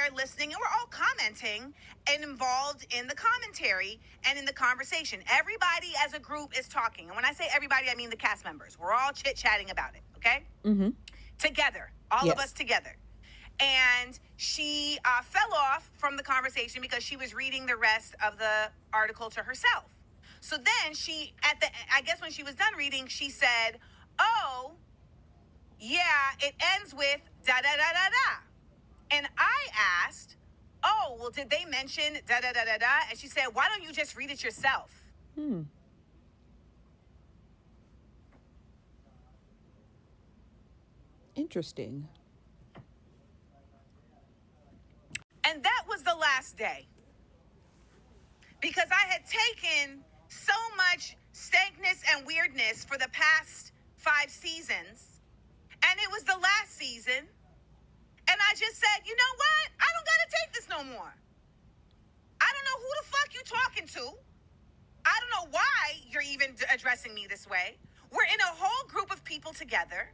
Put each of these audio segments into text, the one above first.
there listening, and we're all commenting and involved in the commentary and in the conversation. Everybody as a group is talking. And when I say everybody, I mean the cast members. We're all chit-chatting about it, okay? Mm-hmm. Together, all of us together. And she fell off from the conversation because she was reading the rest of the article to herself. So then she, I guess when she was done reading, she said, oh, yeah, it ends with da da da da da. And I asked, oh, well, did they mention da da da da da? And she said, why don't you just read it yourself? Interesting. And that was the last day. Because I had taken so much stankness and weirdness for the past 5 seasons, and it was the last season, and I just said, you know what? I don't gotta take this no more. I don't know who the fuck you talking to. I don't know why you're even addressing me this way. We're in a whole group of people together.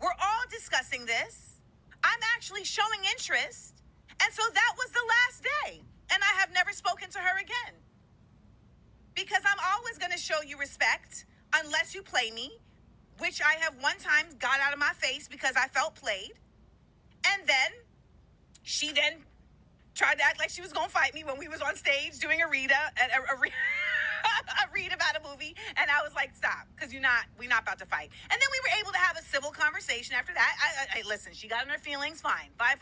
We're all discussing this. I'm actually showing interest. And so that was the last day. And I have never spoken to her again. Because I'm always going to show you respect unless you play me, which I have one time got out of my face because I felt played. And then she then tried to act like she was going to fight me when we was on stage doing a read about a movie. And I was like, stop, because we're not about to fight. And then we were able to have a civil conversation after that. I listen, she got in her feelings, fine. But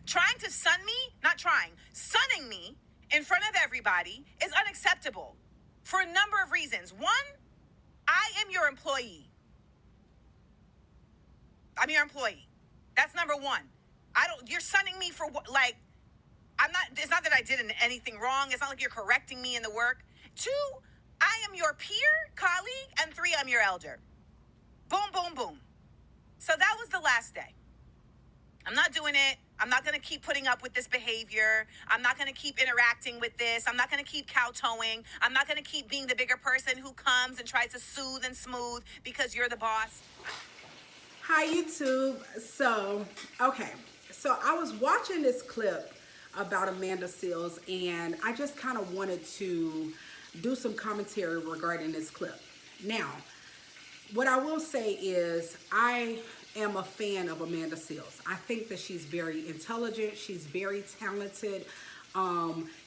trying to sunning me in front of everybody is unacceptable for a number of reasons. One, I am your employee. I'm your employee. That's number one. You're sunning me for what, like, it's not that I did anything wrong. It's not like you're correcting me in the work. 2, I am your peer, colleague, and 3, I'm your elder. Boom, boom, boom. So that was the last day. I'm not doing it. I'm not going to keep putting up with this behavior. I'm not going to keep interacting with this. I'm not going to keep kowtowing. I'm not going to keep being the bigger person who comes and tries to soothe and smooth because you're the boss. Hi, YouTube. So I was watching this clip about Amanda Seales, and I just kind of wanted to do some commentary regarding this clip. Now, what I will say is I am a fan of Amanda Seales. I think that she's very intelligent. She's very talented.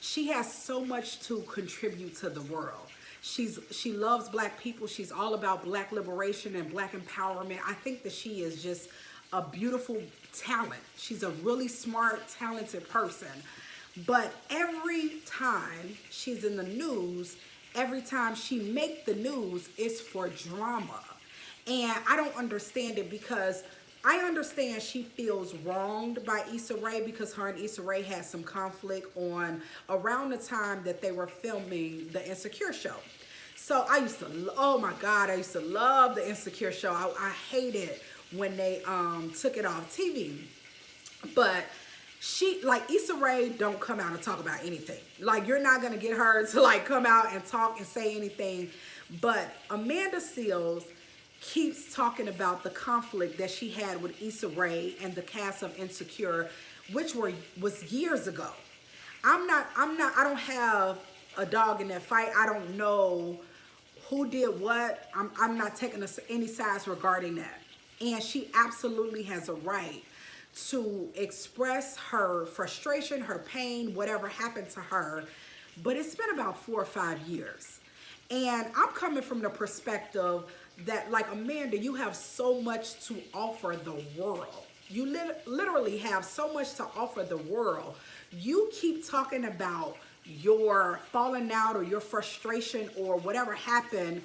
She has so much to contribute to the world. She loves Black people. She's all about Black liberation and Black empowerment. I think that she is just a beautiful talent. She's a really smart, talented person. But every time she's in the news, every time she make the news, it's for drama. And I don't understand it, because I understand she feels wronged by Issa Rae, because her and Issa Rae had some conflict around the time that they were filming the Insecure show. So I used to love the Insecure show. I hated when they took it off TV. But Issa Rae don't come out and talk about anything. Like, you're not gonna get her to like come out and talk and say anything. But Amanda Seales keeps talking about the conflict that she had with Issa Rae and the cast of Insecure, which was years ago. I don't have a dog in that fight. I don't know who did what. I'm not taking any sides regarding that. And she absolutely has a right to express her frustration, her pain, whatever happened to her. But it's been about 4 or 5 years. And I'm coming from the perspective that, like, Amanda, you have so much to offer the world. You literally have so much to offer the world. You keep talking about your falling out or your frustration or whatever happened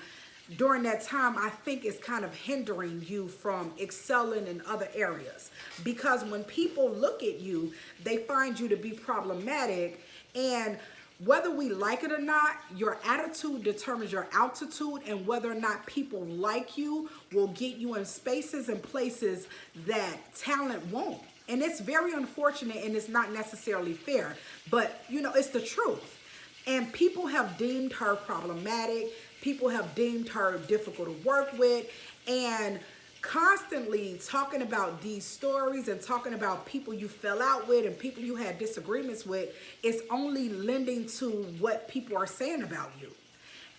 during that time. I think is kind of hindering you from excelling in other areas, because when people look at you, they find you to be problematic. And whether we like it or not, your attitude determines your altitude, and whether or not people like you will get you in spaces and places that talent won't. And it's very unfortunate, and it's not necessarily fair, but you know, it's the truth. And people have deemed her problematic. People have deemed her difficult to work with. And constantly talking about these stories and talking about people you fell out with and people you had disagreements with is only lending to what people are saying about you.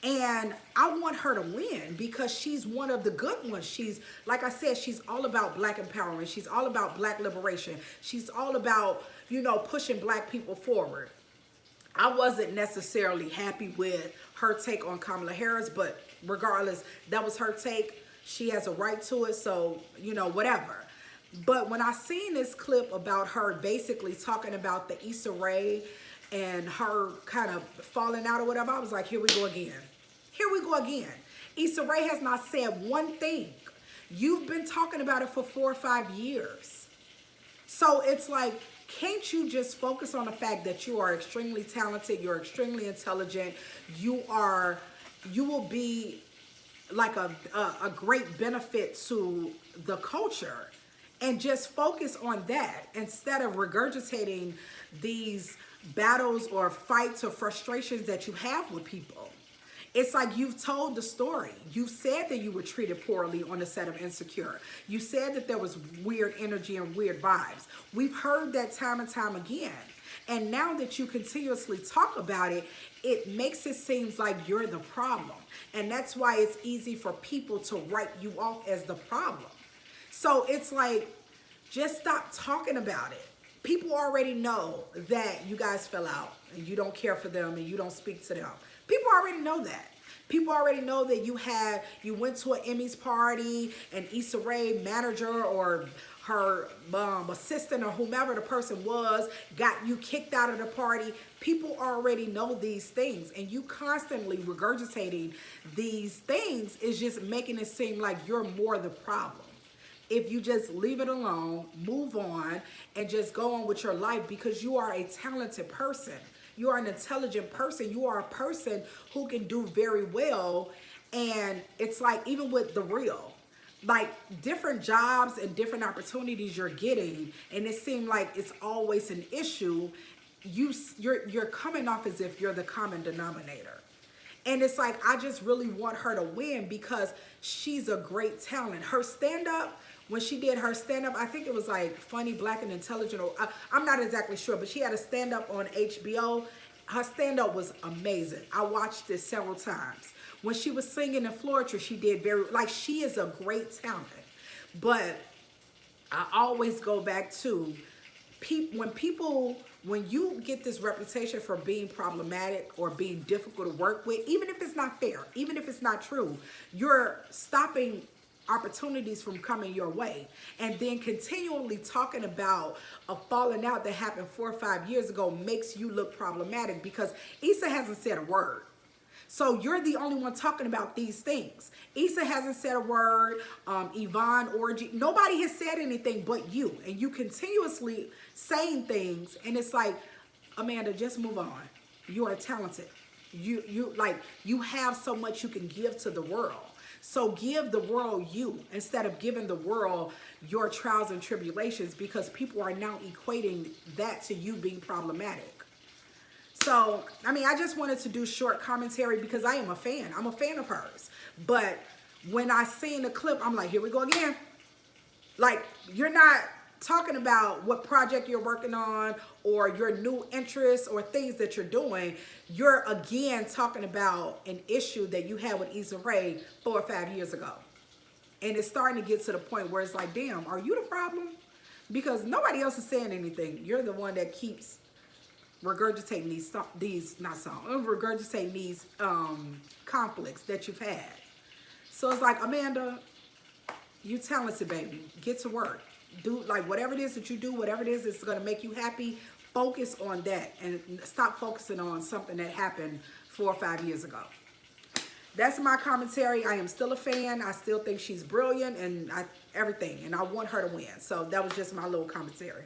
And I want her to win because she's one of the good ones. She's, like I said, she's all about black empowerment. She's all about black liberation. She's all about, you know, pushing black people forward. I wasn't necessarily happy with her take on Kamala Harris, but regardless, that was her take. She has a right to it, so, you know, whatever. But when I seen this clip about her basically talking about the Issa Rae and her kind of falling out or whatever, I was like, here we go again. Here we go again. Issa Rae has not said one thing. You've been talking about it for 4 or 5 years. So it's like, can't you just focus on the fact that you are extremely talented, you're extremely intelligent, you will be like a great benefit to the culture, and just focus on that instead of regurgitating these battles or fights or frustrations that you have with people. It's like you've told the story. You've said that you were treated poorly on the set of Insecure. You said that there was weird energy and weird vibes. We've heard that time and time again. And now that you continuously talk about it, it makes it seem like you're the problem. And that's why it's easy for people to write you off as the problem. So it's like, just stop talking about it. People already know that you guys fell out and you don't care for them and you don't speak to them. People already know that. People already know that you went to an Emmys party and Issa Rae manager or her assistant or whomever the person was got you kicked out of the party. People already know these things, and you constantly regurgitating these things is just making it seem like you're more the problem. If you just leave it alone, move on, and just go on with your life, because you are a talented person. You are an intelligent person. You are a person who can do very well. And it's like, even with The Real, like different jobs and different opportunities you're getting, and it seemed like it's always an issue. You're coming off as if you're the common denominator. And it's like, I just really want her to win because she's a great talent. Her stand-up, when she did her stand-up, I think it was like Funny, Black, and Intelligent, or I'm not exactly sure, but she had a stand-up on HBO. Her stand-up was amazing. I watched it several times. When she was singing in Florida, she did she is a great talent. But I always go back to when you get this reputation for being problematic or being difficult to work with, even if it's not fair, even if it's not true, you're stopping opportunities from coming your way. And then continually talking about a falling out that happened 4 or 5 years ago makes you look problematic, because Issa hasn't said a word. So you're the only one talking about these things. Issa hasn't said a word. Yvonne, Orgy, nobody has said anything but you. And you continuously saying things. And it's like, Amanda, just move on. You are talented. You have so much you can give to the world. So give the world you instead of giving the world your trials and tribulations, because people are now equating that to you being problematic. So, I mean, I just wanted to do short commentary because I am a fan. I'm a fan of hers. But when I seen the clip, I'm like, here we go again. Like, you're not talking about what project you're working on or your new interests or things that you're doing. You're again talking about an issue that you had with Issa Rae 4 or 5 years ago. And it's starting to get to the point where it's like, damn, are you the problem? Because nobody else is saying anything. You're the one that keeps regurgitating these conflicts that you've had. So it's like, Amanda, you talented, baby. Get to work. Do like whatever it is that you do, whatever it is that's going to make you happy, focus on that and stop focusing on something that happened 4 or 5 years ago. That's my commentary. I am still a fan. I still think she's brilliant and everything, and I want her to win. So that was just my little commentary.